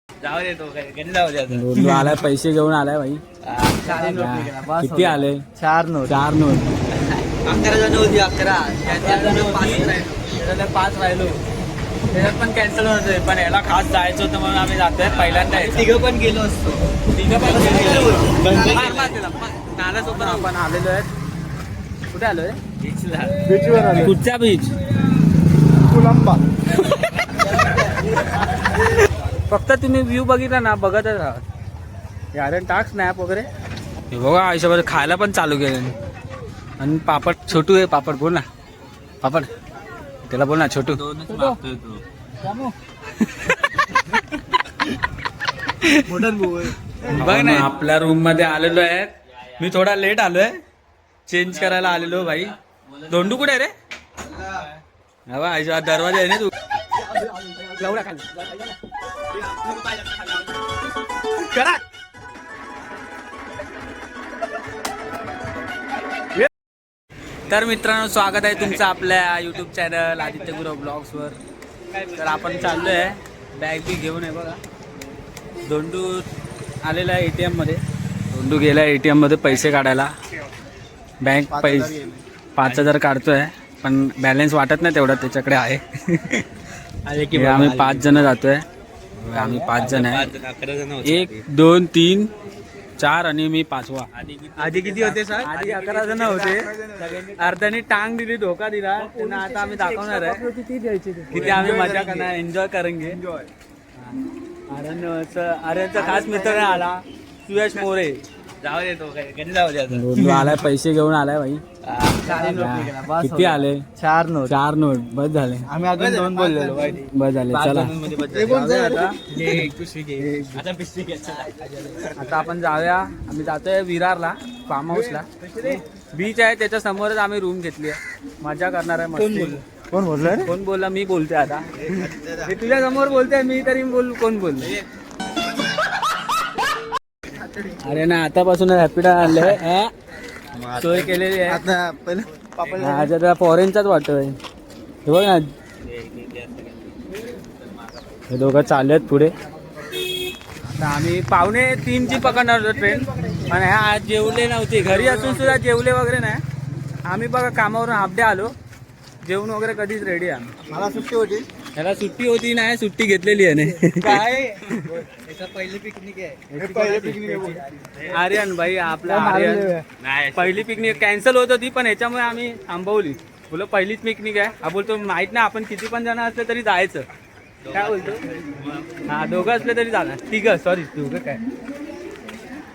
जाऊ दे तो काय घरी जाऊ दे दोंडू आलाय, पैसे घेऊन आलाय भाई. किती आले? 4 नोट. 4 नोट. 11 जण होती. 11 त्याच्यात 5 राहिलो. त्याच्यात पण कॅन्सल होत होते, पण याला खास जायचं होतं म्हणून आम्ही जातोय. पहिल्यांदा तिघं पण गेलो असतो. नाल्यासोबत आपण आलेलो आहे. कुठे आलोय? बीचला. बीचवर आलो. कुठच्या बीच? कोलंबा. फक्त तुम्ही व्ह्यू बघितला ना, बघतच राहा. यार टाक स्नॅप वगैरे. हे बघा आयुष्यभर खायला पण चालू केलं. आणि पापड छोटू आहे. पापड बोल ना, पापड त्याला बोल ना छोटू. बघ ना, आपल्या रूम मध्ये आलेलो आहे. मी थोडा लेट आलोय, चेंज करायला आलेलो भाई. दोंडू कुठे आहे रे? दरवाजा आहे ना तू. तर मित्रांनो, स्वागत आहे तुमचं आपल्या YouTube channel Aditya Gurav blogs वर. तर आपण चाललोय, बॅग बी घेऊन आहे बघा. दोंडू आलेला आहे ATM मध्ये. दोंडू गेला ATM मध्ये पैसे काढायला. बँक पैसे 5,000 काढतोय, पण बॅलन्स वाटत नाही तेवढा त्याच्याकडे आहे. आम्ही 5 जण जातोय. आम्ही 5 जण आहे. 1 2 3 4 आणि मी 5वा. आधी किती होते सर? आधी 11 जण होते. अर्ध्याने टांग दिली, धोका दिला त्यांना. आता आम्ही दाखवणार आहे किती आम्ही मजा करणार, एन्जॉय करेंगे. आर्यनचा खास मित्र आला, सुयश मोरे. जाऊ दे तो काय घरी जाऊ दे. दोंडू आलाय, पैसे घेऊन आलाय भाई. किती आले? 4 नोट. 4 नोट. बस झाले. आम्ही अजून 2 बोललेलो. बस झाले. चला आता आपण जाऊया. आम्ही जातोय विरारला, फार्म हाऊसला. बीच आहे त्याच्या समोरच आम्ही रूम घेतली आहे. मजा करणार आहे. कोण बोललं? कोण बोलला? मी बोलते आता. मी तुझ्या समोर बोलते, मी तरी बोल. कोण बोललो? अरे ना, आतापासून रॅपिड आणले, सोय केलेली आहे. आता आता फॉरेनचाच वाटतोय. हे बघ ना, हे दोघं चालले आहेत पुढे. आता आम्ही 2:45 पकडणार होतो ट्रेन, पण ह्या आज जेवले नव्हते. घरी असून सुद्धा जेवले वगैरे नाही. आम्ही बघा कामावरून हाफ डे आलो, जेवण वगैरे कधीच रेडी आहे. मला सुट्टी होती. ह्याला सुट्टी होती नाही, सुट्टी घेतलेली आहे. काय पहिली पिकनिक आहे. आर्यन भाई, आपला आर्यन. पहिली पिकनिक कॅन्सल होत होती, पण ह्याच्यामुळे आम्ही थांबवली. बोलो पहिलीच पिकनिक आहे. हा बोलतो माहित नाही, आपण किती पण जण असले तरी जायचं. काय बोलतो? हा, दोघं असले तरी जाणार. तिघं, सॉरी दोघं काय.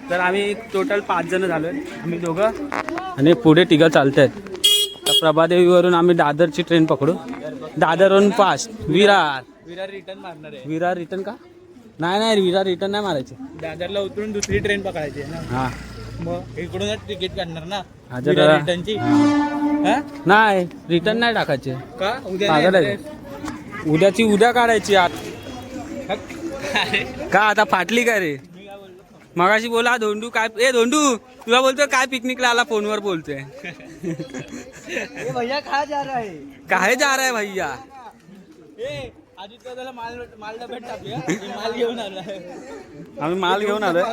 तर आम्ही टोटल 5 जण झालोय. आम्ही दोघं आणि पुढे तिघं चालत आहेत. तर प्रभादेवीवरून आम्ही दादरची ट्रेन पकडू. दादरवरून फास्ट विरार. विरार रिटर्न मारणार आहे. विरार रिटर्न का? नाही, विरार रिटर्न नाही मारायचे. दादरला उतरून दुसरी ट्रेन पकडायची आहे ना. हा, मग इकडूनच तिकीट काढणार ना अच्छा, विरार रिटर्नची. नाही, रिटर्न नाही टाकायचे. का उद्या पागल नाही आहे. उद्याची उद्या काढायची. का आता फाटली काय रे? मगाशी बोला दोंडू काय. दोंडू तुला बोलतोय काय, पिकनिकला आला फोनवर बोलतोय. भैया कहा जा रहा है? काय जा रहा है भैया? आदित्य त्याला माल डब्यात टाकूया. माल घेऊन आला. आम्ही माल घेऊन आलोय.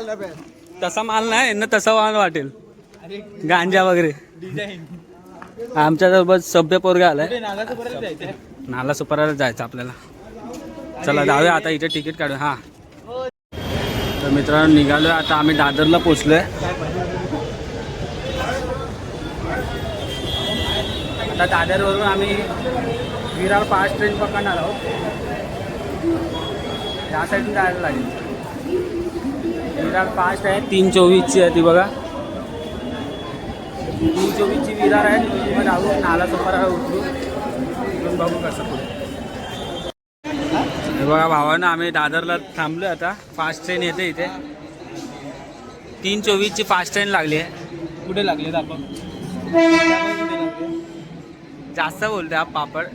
तसा माल नाही ना, तसा माल वाटेल. अरे गांजा वगैरे. डिझाईन. आमच्यासोबत सभ्य पोरगा आलाय. नागाचं परत जायचं. नाला सुपाराला जायचं आपल्याला. चला जाऊया आता, इथे तिकीट काढू. हा, तर मित्रांनो निघालोय आता. आम्ही दादरला पोचलोय. आता दादरवरून आम्ही विरार फास्ट ट्रेन पकडणार आहोत. या साईडून जायला लागेल. विरार फास्ट आहे, 3:24ची आहे ती बघा. 3:24ची विरार आहे. तिथून जाऊ, नाला सुपाराला उतरू. तिथून बघू कसं पुढे. हे बघा भावानं, आम्ही दादरला थांबलो आता. फास्ट ट्रेन येते इथे. 3:24ची फास्ट ट्रेन लागली आहे. कुठे लागले आपण? जास्त बोलतोय हा पापड.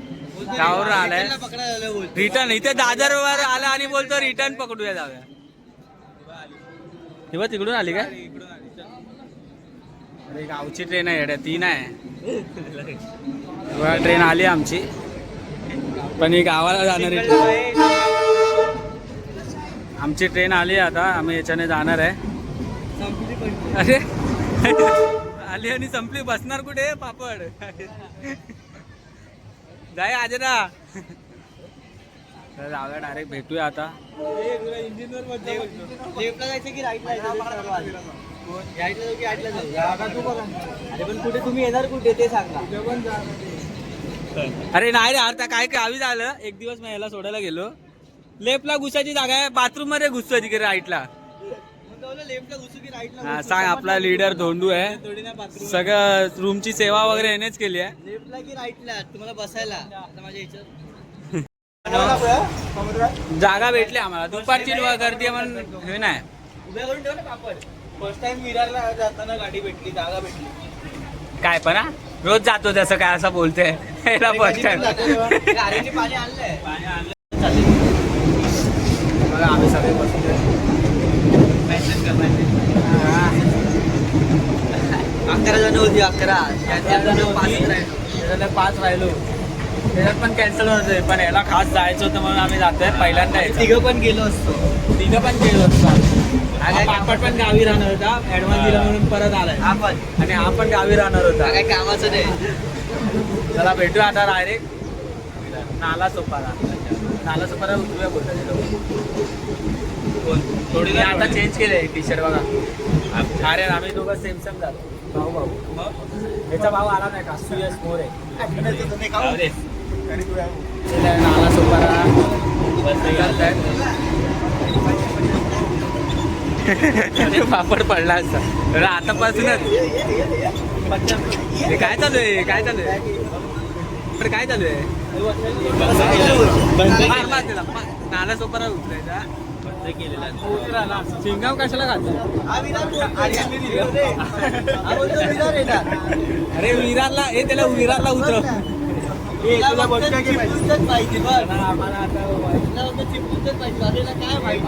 गावावर आलाय रिटर्न. इथे दादरवर आला आणि बोलतो रिटर्न पकडूया, जाऊया. तेव्हा तिकडून आली काय? अरे गावची ट्रेन आहे येड्या, ती नाही. ट्रेन आली आमची, पण ही गावाला जाणारी ट्रेन. आमची ट्रेन आली आहे आता, आम्ही याच्याने जाणार आहे. अरे आली आणि संपली, बसणार कुठे पापड. जाय आज ना. तर जाऊया डायरेक्ट, भेटूया आता. लेफ्टला जायचं की राईटला अरे पण कुठे तुम्ही येणार, कुठे ते सांगा. अरे नाही रे, आता काय गावी झालं, एक दिवस मी याला सोडायला गेलो, लेफ्टला घुसायची जागा आहे, बाथरूम मध्ये घुसतोय तिकडे राईटला. लेफ्टला घुसू की राईटला. हा सांग, आपला लीडर धोंडू आहे, सगळं रूमची सेवा वगैरे यानेच केली आहे. लेफ्टला की राईटला तुम्हाला बसायला आता माझ्या ह्याच्यात. जागा भेटली आम्हाला, दुपारची गर्दी आहे म्हणून हे नाही. उभ्या करून ठेव ना पापड. फर्स्ट टाइम विरारला जाताना गाडी भेटली, जागा भेटली. काय पण हा रोज जातो तसं काय असं बोलते फर्स्ट टाइम. गाडीची पाणी आणलंय. बघा आम्ही सगळे बसले. 11 जण होती, 11 5 राहिलो, त्याच्यात पण कॅन्सल होतोय, पण याला खास जायचं होतं म्हणून आम्ही जातोय. पहिल्यांदा तिघं पण गेलो असतो. गेलो असतो. पापड पण गावी राहणार होता, ऍडव्हान्स दिला म्हणून परत आलाय आपण. आणि हा पण गावी राहणार होता. काय कामाचं नाही. चला भेटूया आता डायरेक्ट नाला सोपारा. नाला सोपारा उतरूया बोलतो. थोडी आता चेंज केलंय टी शर्ट बघा. अरे आम्ही दोघं सेम झालो, भाऊ. याचा भाऊ आला नाही का, सुयश मोरे. नाला सोपारा पापड पडला असता. तर आतापासूनच काय चालू आहे, काय चालू आहे, काय चालू आहे. नाला सोपारा उतरायचा शिंगाव कशाला घालतो. अरे विरारला हे, त्याला विरारला उतरव. पाहिजे आम्हाला आता चिपकूनच पाहिजे, काय माहिती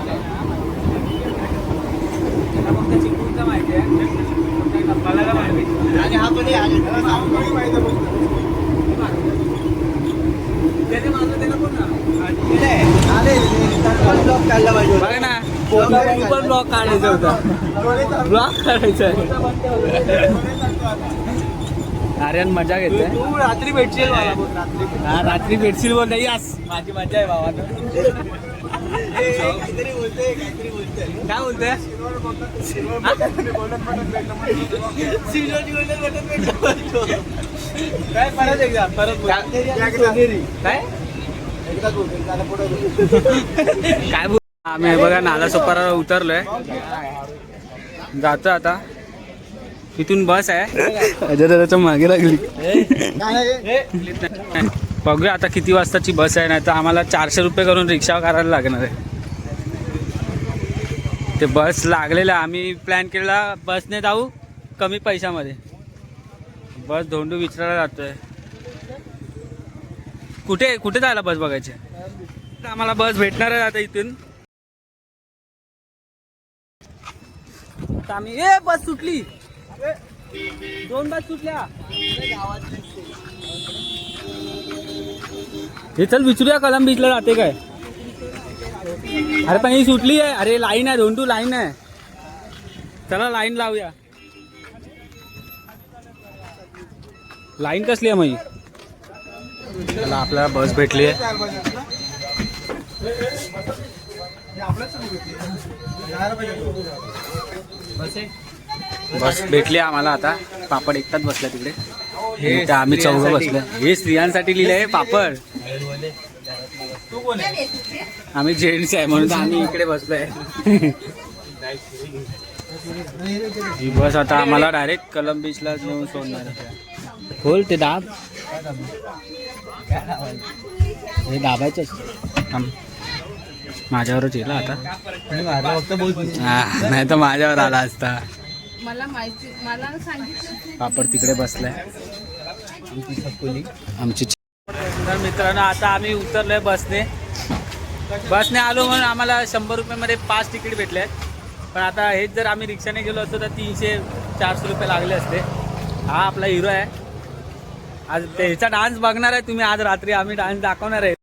फक्त चिपळूणचं माहिती आहे, मला माहिती. आणि हा पण त्याने माझं त्याला कोण ना ब्लॉक काढला पाहिजे. बघा ना, पण ब्लॉक काढायचा होता, ब्लॉक काढायचा आहे. आर्यन मजा घेते. तू रात्री भेटशील मला. हा रात्री भेटशील बोल नाही. यास माझी मजा आहे बाबा. काहीतरी बोलतोय काय बोलतोय. काय परत एकदा परत काय बोल. आम्ही बघा नाला सोपारा उतरलोय, जातो आता. इथून बस आहे, अजय दादाच्या मागे लागली. बघूया आता किती वाजताची बस आहे, नाही तर आम्हाला 400 रुपये करून रिक्षा करायला लागणार आहे. ते बस लागलेलं, आम्ही प्लॅन केलेला बसने जाऊ कमी पैशामध्ये. बस धोंडू विचारायला जातोय कुठे कुठे जायला बस बघायची. आम्हाला बस भेटणार आहे आता इथून. आम्ही बस सुटली, 2 बस सुटल्या. हे चल विचारूया कलम बीचला जाते काय. अरे पण ही सुटली आहे. अरे लाईन आहे धोंडू, लाईन आहे. चला लाईन लावूया. लाईन कसली आहे मग. चला आपल्याला बस भेटली आहे. बस भेटली आम्हाला आता. पापड एकटाच बसला तिकडे, हे आम्ही 4 बसलो. हे स्त्रियांसाठी लिहिलं आहे पापड. आम्ही जेंट्स आहे म्हणून आम्ही इकडे बसलोय. ही बस आता आम्हाला डायरेक्ट कलम बीचला नेऊन सोडणार आहे. खोल ते दाब, हे दाबायचं माझ्यावरच येला आता. नाही तर माझ्यावर आला असता. मला माहिती, मला सांगितलं. पापड तिकडे बसलाय आमची. तर मित्रांनो आता आम्ही उतरलोय बसने आलो म्हणून आम्हाला 100 रुपयामध्ये 5 तिकीट भेटले आहेत. पण आता हेच जर आम्ही रिक्षाने गेलो असतो तर 300-400 रुपये लागले असते. हा आपला हिरो आहे. आज त्याचा डान्स बघणार आहे तुम्ही. आज रात्री आम्ही डान्स दाखवणार आहे.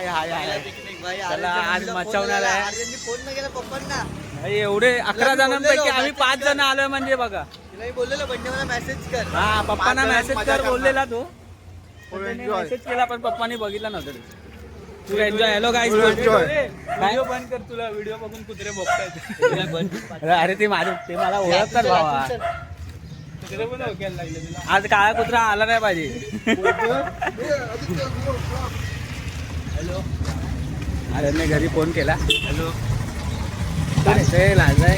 हाय हाय हाय पिकनिक भाई. चला, आज आर्यनला फोन मचावणार केला. आहे. आर्यननी फोन नाही केला पप्पांना. भाई, एवढे 11 जणांपैकी बोललेलो, आम्ही 5 जण आलोय म्हणजे बघा. तिलाही बोललेलो बंडे मला मेसेज कर. हा पप्पांना पाच जणांत मेसेज मजा कर करणार. बोललेला तो Full enjoy. मेसेज केला पण पप्पांनी बघितला नव्हता तू एन्जॉय. हॅलो गाईस, Full enjoy. व्हिडिओ बंद कर, तुला व्हिडिओ बघून कुत्रे बघतायत. अरे ते माझे ते मला ओळखतात भावा. आज काळा कुत्रा आला नाही पाहिजे. अरे घरी फोन केला. हॅलो लाजाय.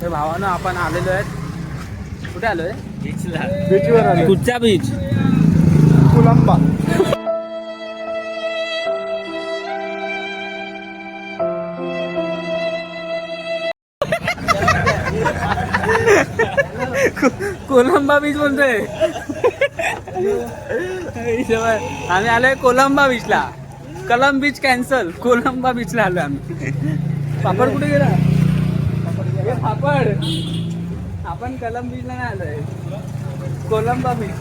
तर भावानं आपण आलेलो आहेत. कुठे आलोय? बीचला. बीचवर आलो. कुठचा बीच? कोलंबा. कोलंबा बीच बोलतोय. आम्ही आलोय कोलंबा बीचला. कलम बीच कॅन्सल, कोलंबा बीचला आलोय आम्ही. पापड कुठे गेला? हे पापड. आपण कलम बीचला नाही आलोय, कोलंबा बीच.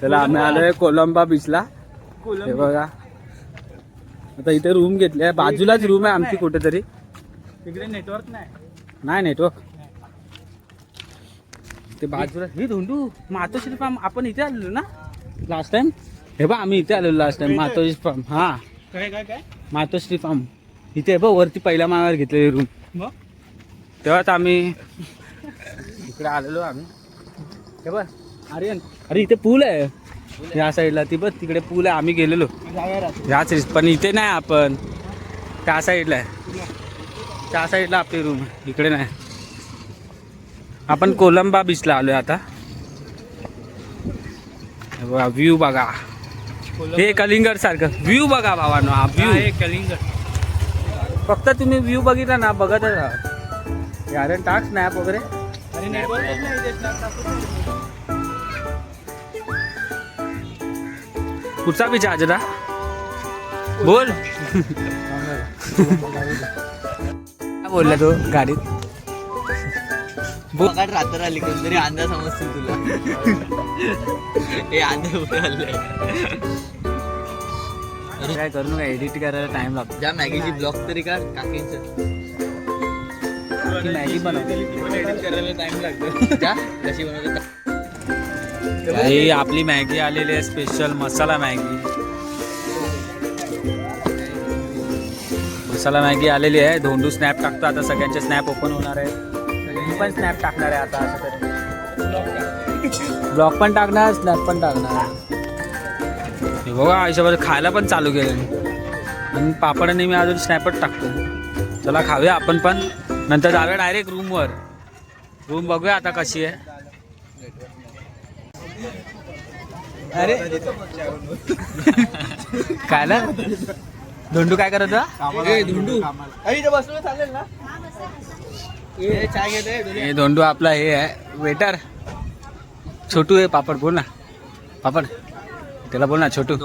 चला आम्ही आलोय कोलंबा बीचला. हे बघा, आता इथे रूम घेतली. बाजूलाच रूम आहे आमची कुठेतरी. तिकडे नेटवर्क नाही नेटवर्क ते बाजूला. ही धोंडू मातोश्री फार्म आपण इथे आलेलो ना लास्ट टाइम. हे बघ आम्ही इथे आलेलो लास्ट टाइम मातोश्री फार्म. हा काय मातोश्री फार्म इथे बघ वरती पहिल्या माळ्यावर घेतलेली रूम. तेव्हाच आम्ही इकडे आलेलो आम्ही. हे बघ आर्यन, अरे इथे पूल आहे या साईडला. ती बघ तिकडे पूल आहे. आम्ही गेलेलो याच पण इथे नाही. आपण त्या साईडला आहे. त्या साईडला आपली रूम आहे, इकडे नाही. आपण कोलंबा बीचला आलोय आता. व्ह्यू बघा, हे कलिंगड सारखं व्ह्यू बघा भावानो. हा व्ह्यू कलिंगड. फक्त तुम्ही व्ह्यू बघितला ना, बघतच राहा. यार टाक स्नॅप वगैरे. कुठचा बीच आहे आजरा? बोल. काय बोलला तो गाडीत? बघाट रात्र आली कोणतरी अंदाज समजतील तुला. हे अंदाज कुठे आलंय? काय करू नका, एडिट करायला टाइम लागतो. ज्या मॅगीची ब्लॉग तरी काढ काकींचं. मॅगी बनवते करायला टाइम लागतो. त्या कशी बनवते? ही आपली मॅगी आलेली आहे, स्पेशल मसाला मॅगी. मसाला मॅगी आलेली आहे. धोंडू स्नॅप टाकतो आता. सगळ्यांचे स्नॅप ओपन होणार आहे. मी पण स्नॅप टाकणार आहे आता. असं तरी ब्लॉग पण टाकणार, स्नॅप पण टाकणार. हे बघा आयुष्यामध्ये खायला पण चालू केलं. आणि पापडाने मी अजून स्नॅपच टाकतो. चला खाऊया आपण पण, नंतर जाऊया डायरेक्ट रूमवर. रूम बघूया आता कशी आहे. अरे कायला धोंडू काय करत होता? धोंडू बसलो चालेल ना? चाय घेते. हे धोंडू आपला हे आहे वेटर. छोटू आहे. पापड बोल ना, पापड त्याला बोल ना छोटू.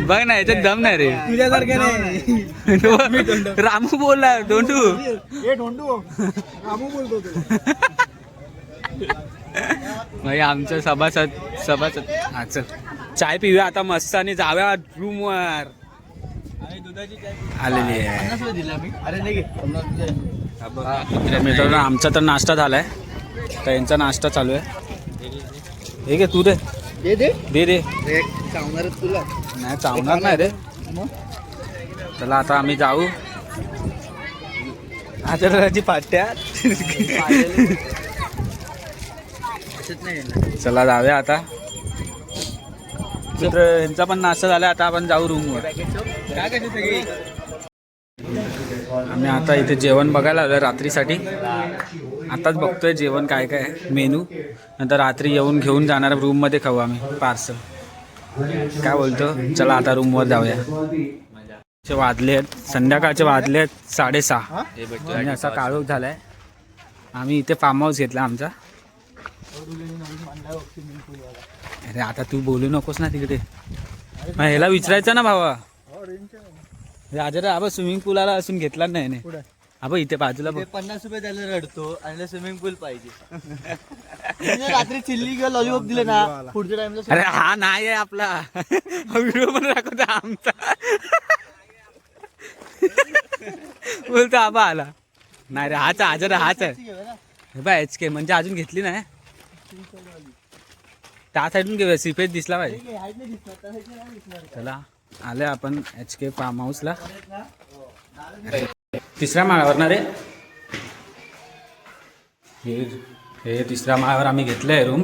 बघ ना याच्यात दम नाही रे. तुझ्यासारखे नाही. रामू बोलला धोंडू. हे ढोंडू रामू बोलतो तो. भाई आमचं सभासद हा चल चाय पिऊया आता मस्त आणि जाऊया रूमवर. आलेली आहे. दिला मी. अरे नाही मित्रांनो आमचा तर नाश्ता झालाय. तर यांचा नाश्ता चालू आहे. हे घे तू रे. दे दे दे दे. चावणारच तुला. नाही चावणार नाही रे. चला आता आम्ही जाऊ. आचाराची पाट्या. चला जाऊया आता. मित्र यांचा पण नाश्ता झाला. आता आपण जाऊ रूमवर. काय कशी सगळी आम्ही आता इथे जेवण बघायला आलो रात्रीसाठी. आताच बघतोय जेवण काय काय मेनू, नंतर रात्री येऊन घेऊन जाणार रूममध्ये खाऊ आम्ही पार्सल. काय बोलतो, चला आता रूमवर जाऊया. वाजले आहेत संध्याकाळचे, वाजले आहेत 6:30 आणि असा काळोख झालाय. आम्ही इथे फार्म हाऊस घेतला आमचा. अरे आता तू बोलू नकोस ना तिकडे, मग ह्याला विचारायचं ना भावा. राजा आबा स्विमिंग पूलाला असून घेतला नाही आबा इथे बाजूला बघ. 50 रुपये द्यायला रडतो आणि स्विमिंग पूल पाहिजे. रात्री चिल्ली किंवा लॉलीपॉप दिले ना पुढच्या टाइमला. अरे हा नाही आहे आपला व्हिडिओ पण दाखवतो आमचा. बोलतो आबा आला नाही रे, हाच हाजर हाच आहे बा. HK म्हणजे अजून घेतली नाही, त्या साईडून घेऊया. सिपेज दिसला पाहिजे. चला आले आपण HK फार्म हाऊसला. तिसऱ्या माळ्यावर ना रे, हे तिसऱ्या माळ्यावर आम्ही घेतलंय रूम.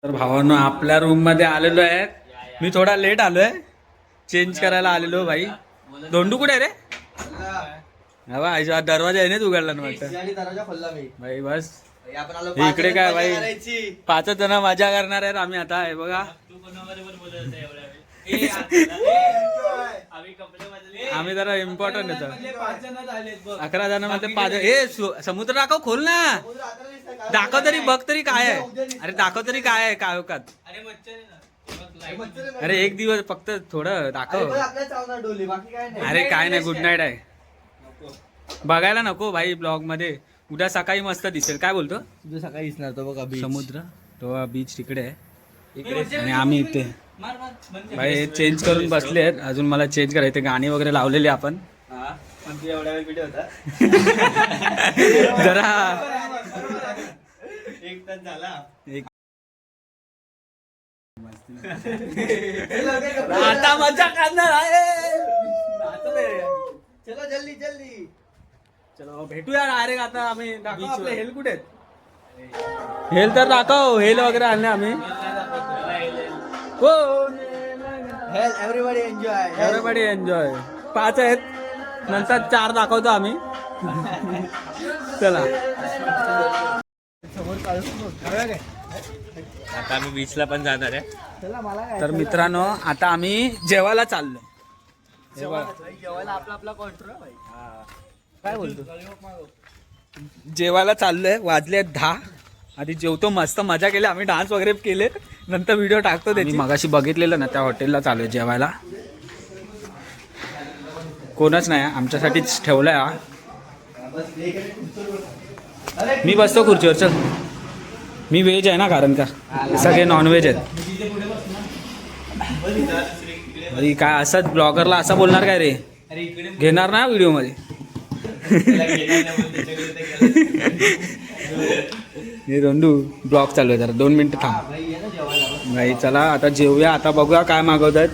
तर भावांनो आपल्या रूम मध्ये आलेलो आहे. मी थोडा लेट आलोय, चेंज करायला आलेलो. भाई धोंडू कुठे आहे रे? दरवाजा आहे ना उघडला ना वाटतं भाई. बस इकडे काय भाई, 5 जण मजा करणार आहेत आम्ही आता. आहे बघा, आम्ही जरा इम्पॉर्टंट येतो. 11 जण मध्ये 5. हे समुद्र दाखव, खोल ना, दाखव तरी, बघ तरी काय आहे. अरे दाखव तरी काय आहे काळोखात. अरे एक दिवस फक्त थोडं दाखव. अरे काय नाही, गुड नाईट आहे. बघायला नको भाई ब्लॉग मध्ये. उद्या सकाळी मस्त दिसेल. काय बोलतो? तुझं सकाळी दिसणार तो बघा समुद्र, तो बीच तिकडे आहे आणि आम्ही इथे. भाई चेंज करून बसले आहेत, अजून मला चेंज करायचे. गाणी वगैरे लावलेली आपण. एवढा वेळ व्हिडिओ होता जरा 1 तास झाला. आता मजा करणार आहे. चलो जल्दी जल्दी. चलो भेटूया डायरेक्ट. आता आम्ही दाखव आपले हेल कुठे आहेत. हेल तर दाखव, हेल वगैरे आणले आम्ही. हो एव्हरीबडी एन्जॉय. Everybody enjoy. 5 आहेत, नंतर 4 दाखवतो आम्ही. चला आता आम्ही बीचला पण जाणार आहे. तर मित्रांनो आता आम्ही जेवायला चाललो. जेवायला आपला कॉन्ट्रो. काय बोलतो, जेवायला चाललोय. वाजले 10. आधी जेवतो, मस्त मजा केली आम्ही, डान्स वगैरे केले, नंतर व्हिडिओ टाकतो त्याची. मगाशी बघितलेलं ना त्या हॉटेलला चालू जेवायला. कोणच नाही, आमच्यासाठीच ठेवलाय हा. मी बसतो खुर्चीवर. चल, मी व्हेज आहे ना, कारण का सगळे नॉनव्हेज आहेत. अरे काय असंच ब्लॉगरला असं बोलणार काय रे, घेणार ना व्हिडिओ मध्ये. हे रोंडू ब्लॉग चालू आहे, जरा 2 मिनिटं थांब. नाही चला आता जेवूया. आता बघूया काय मागवतात.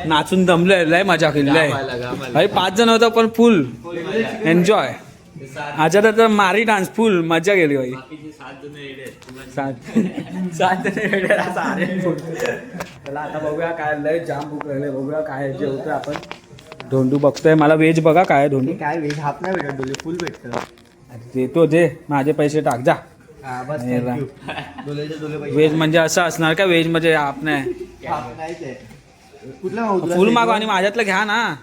नाचून दमलोय, लय मजा केली आहे भाई. 5 जण होतो पण फुल एन्जॉय. आज तर मारी डान्स फुल मजा गेली भाई. 7 जण. चला आता बघूया काय, लय जाम भूक लागले. बघूया काय जेवतोय आपण. धोंडू बघतोय, मला व्हेज बघा काय धोंडू. काय व्हेज हाफ नाही भेटत, डोले फुल भेटतं. देतो दे, माझे पैसे टाक जा. व्हेज म्हणजे असं असणार का, व्हेज म्हणजे आप नाही. फुल मागव आणि माझ्यातलं घ्या ना.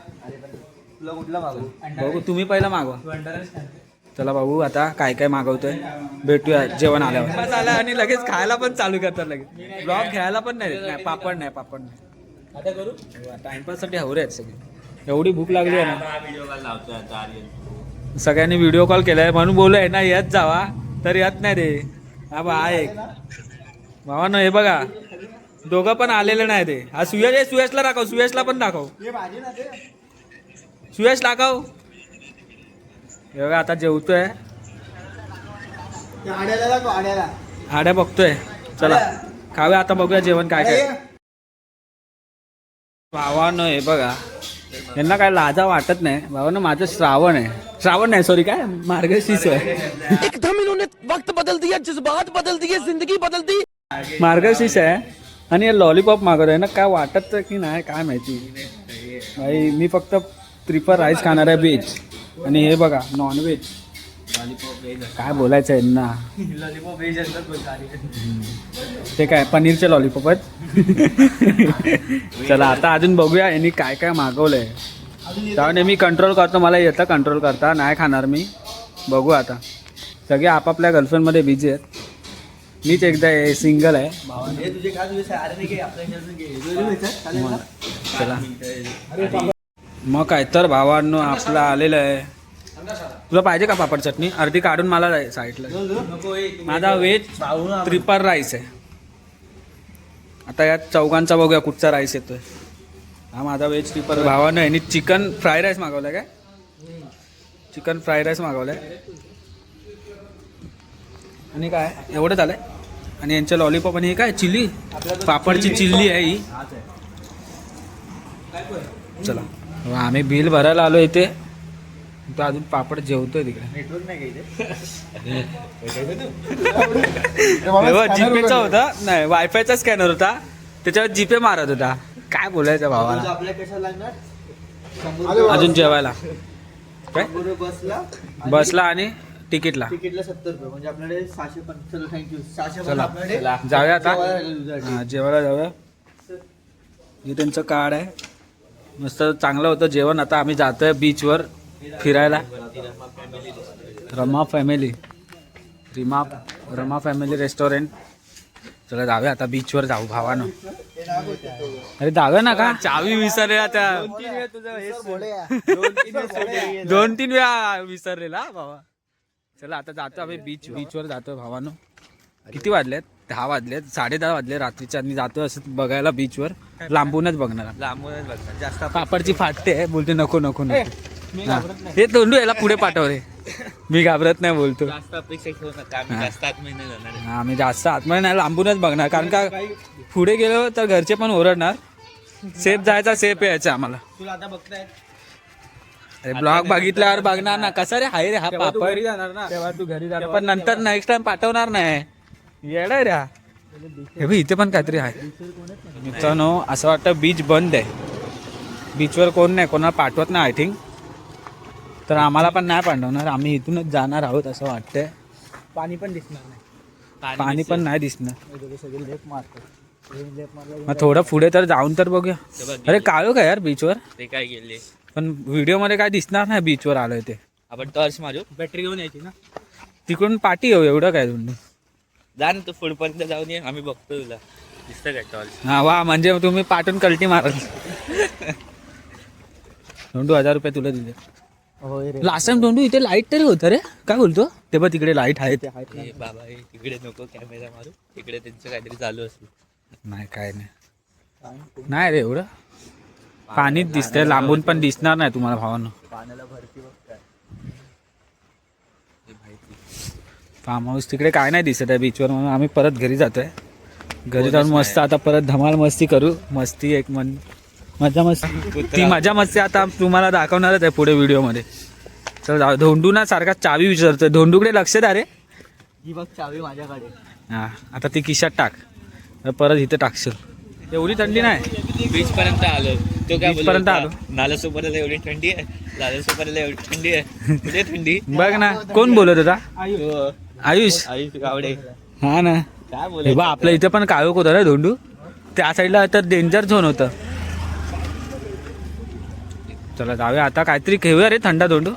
बघू, तुम्ही पहिला मागवा. चला बघू आता काय काय मागवतोय. भेटूया जेवण आल्यावर. झालं आणि लगेच खायला पण चालू करतात लगेच. ब्लॉग घ्यायला पण नाही. पापड नाही. आता करू टाइमपास साठी हवरे आहेत सगळे. एवढी भूक लागली आहे ना. सगळ्यांनी व्हिडिओ कॉल केलाय म्हणून बोलूय ना, येत जावा तर येत नाही रे. हा बा आहे भावानं, हे बघा दोघं पण आलेले नाही ते. हा सुयश, सुयशला दाखव, सुयशला पण दाखव, सुयश दाखव. हे बघा आता जेवतोय, आड्या बघतोय. चला खाऊया आता, बघूया जेवण काय काय. भावानं हे बघा यांना काय लाजा वाटत नाही बाबा ना. माझं श्रावण आहे, श्रावण नाही सॉरी काय मार्गशीर्ष आहे. एकदम इन्होंने वक्त बदल दिया, जज्बात बदल दिए, जिंदगी बदल दी. मार्गशीर्ष आहे आणि हे लॉलीपॉप मागवत आहे ना. काय वाटत की नाही काय माहिती भाई. मी फक्त प्रिफर राईस खाणार आहे व्हेज. आणि हे बघा नॉनव्हेज. काय बोलायचं आहे ना. लॉलीपॉप व्हेज असतात बोलतात. ते काय पनीरचे लॉलीपॉप आहेत. चला आता अजून बघूया यांनी काय काय मागवलंय. त्यामुळे मी कंट्रोल करतो, मला येतं कंट्रोल करता. नाही खाणार मी. बघू आता. सगळे आपापल्या गर्लफ्रेंडमध्ये बिझी आहेत. मीच एकदा सिंगल आहे. चला मग काय तर भावांनो आपलं आलेलं आहे. तुला पाहिजे का पापड चटणी? अर्धी काढून मला साईडला. माझा व्हेज ट्रिपल राईस आहे. आता यात चौघांचा बघूया कुठचा राईस येतोय. हा माझा व्हेज ट्रिपल. भावानं यांनी चिकन फ्राय राईस मागवलाय. काय चिकन फ्राय राईस मागवलाय आणि काय एवढं झालंय. आणि यांच्या लॉलीपॉप आणि हे काय चिल्ली, पापडची चिल्ली आहे ही. चला आम्ही बिल भरायला आलो इथे. तो अजून पापड जेवतोय तिकडे. नेटवर्क नाही इथे. जीपेचा होता नाही, वायफायचा स्कॅनर होता, त्याच्यावर जीपे मारत होता. काय बोलायचं भावाला. आपल्या कशाला लागणार? अजून जेवायला काय बसला बसला आणि तिकीटला तिकीटला 70 रुपये म्हणजे आपल्याकडे 650. थँक्यू 600. चला आपल्याकडे जाऊया आता. हां जेवायला जाऊया. हे त्यांचं कार्ड आहे. मस्त चांगलं होतं जेवण. आता आम्ही जातोय बीचवर फिरायला. Rama family restaurant. चला जाऊया आता बीचवर जाऊ भावानं. अरे जाऊया ना का. चावी विसरलेला त्या 2-3 वेळा विसरलेला भावा. चला आता जातो आम्ही बीचवर जातोय भावानं. किती वाजलेत? 10 वाजलेत, 10:30 वाजले रात्रीचे. आणि जातो असं बघायला बीचवर. लांबूनच बघणार. जास्त पापडची फाटते आहे बोलते नको नको नको. हे तोंडू याला पुढे पाठव रे. मी घाबरत नाही बोलतो. जास्त अपेक्षा ठेवू नका. आम्ही जास्त आतमध्ये नाही जाणार. हा आम्ही जास्त आतमध्ये नाही, लांबूनच बघणार. कारण का पुढे गेलो तर घरचे पण ओरडणार. सेफ जायचा, सेफ यायचा आम्हाला. तुला आता बघताय अरे ब्लॉग बघितल्यावर बघणार ना. कसा रे हाय रे हा पापड. जाणार ना तेव्हा तू घरी जाणार. पण नंतर नेक्स्ट टाइम पाठवणार नाही. येडाय रे हा. हे बघ इथे पण काहीतरी आहे मित्रांनो. असं वाटतं बीच बंद आहे. बीचवर कोण नाही, कोणाला पाठवत नाही आय थिंक. तर आम्हाला पण नाही पाठवणार. आम्ही इथूनच जाणार आहोत असं वाटतंय. पाणी पण दिसणार नाही. पाणी पण नाही दिसणार. सगळे लेप मारतो. मग थोडं पुढे तर जाऊन तर बघूया. अरे काळो का यार बीचवर. ते काय गेले पण व्हिडिओ मध्ये काय दिसणार नाही बीचवर आलोय ते. आपण टॉर्च मारू. बॅटरी घेऊन यायची ना. तिकडून पाठी येऊ एवढं काय तुम्ही. जा ना तू पुढपर्यंत जाऊन ये. आम्ही बघतो तुला दिसतं काय टॉर्च. हा वा म्हणजे तुम्ही पाठून कल्टी मारत. 2,000 रुपये तुला दिले. लास्ट टाइम डोंडू इथे लाईट तरी होतं रे. काय बोलतो ते बघ तिकडे लाईट आहे. ते ए बाबा ए तिकडे नको कॅमेरा मारू. तिकडे त्यांचं काहीतरी चालू असेल. नाही काय नाही रे एवढं. पाणीच दिसतंय लांबून पण दिसणार नाही तुम्हाला भावांनो. पाण्याला भरती बघ काय. फार्म हाऊस तिकडे काय नाही दिसत आहे बीचवर. म्हणून आम्ही परत घरी जातोय. घरी जाऊन मस्त आता परत धमाल मस्ती करू. मस्ती एक मजा मस्ती. ती मजा मस्ती आता तुम्हाला दाखवणारच आहे पुढे व्हिडिओमध्ये. चल जाऊ. धोंडू ना सारखा चावी विचारतोय. धोंडूकडे लक्ष द्या रे. ही बघ चावी माझ्याकडे. हां आता ती खिशात टाक. परत इथे टाकशील. एवढी थंडी नाही. बीच पर्यंत आलो. तो काय Beach पर्यंत आलो. नालासोपाऱ्याला एवढी थंडी आहे. नालासोपाऱ्याला एवढी थंडी आहे. कुठे थंडी. बघ ना कोण बोलत होता. आयुष. आयुष गावडे. हा ना. काय हे बोलायचं. बा आपल्या इथे पण काळोख होतं रे धोंडू. त्या साईडला तर डेंजर झोन होतं. चला जाऊया आता. काहीतरी घेऊया रे थंडा धोंडू.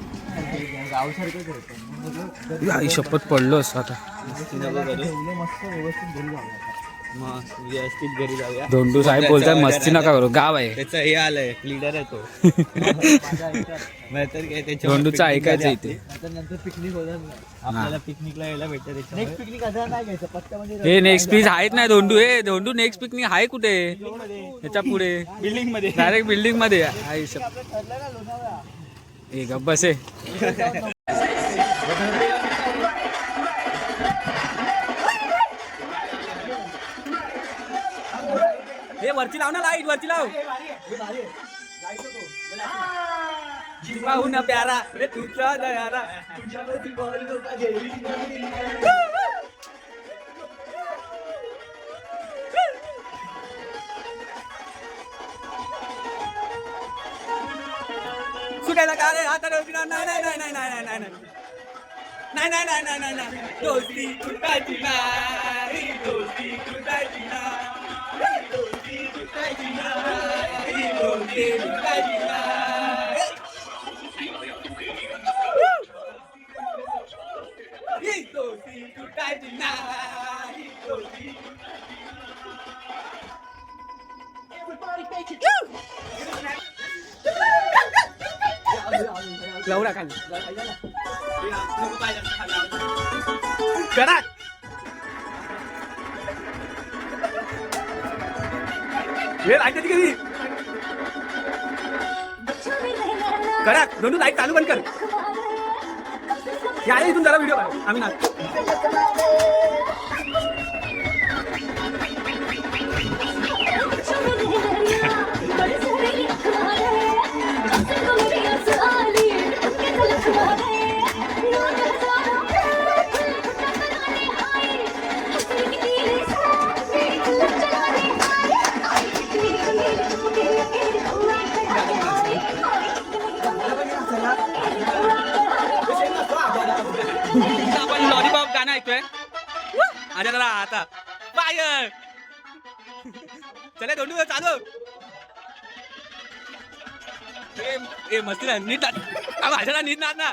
आई शपथ पडलो असं आता. मग व्यवस्थित घरी जाऊया. धोंडू साहेब बोलताय मस्ती नका करू. गाव आहे. त्याचा हे आलंय लीडर आहे तो. नाहीतर काय त्याच्या धोंडूचं ऐकायचं इथे. नंतर पिकनिक होणार. आपल्याला पिकनिकला यायला भेटतं. नेक्स्ट पिकनिक असं नाही घ्यायचं. पत्त्यामध्ये हे नेक्स्ट पीस आहेत नाही धोंडू. हे धोंडू नेक्स्ट पिकनिक आहे कुठे. त्याच्या पुढे बिल्डिंग मध्ये डायरेक्ट बिल्डिंग मध्ये. आई शपथ. हे गप्प बसे. हे वरती लाव ना लाईट. वरती लाव. जीवाहून प्यारा रे तुझा दयारा. सुटायला का रे आता नाही नाही नाही नाही नाही नाही नाही नाही नाही नाही नाही नाही नाही दोस्ती तुटायची नाही दोस्ती तुटायची नाही दोस्ती तुटायची नाही दोस्ती तुटायची नाही दोस्ती तुटायची नाही दोस्ती लवडा खाली करा हे लाईट येते कधी करा दोन लाईट चालू बंद कर या इथून जरा व्हिडिओ आम्ही ना आपण लॉलीपॉप गाणं ऐकतोय आता जरा आता बाय चला दोन चालू ए मस्ती ना नीट भाषा नीट ना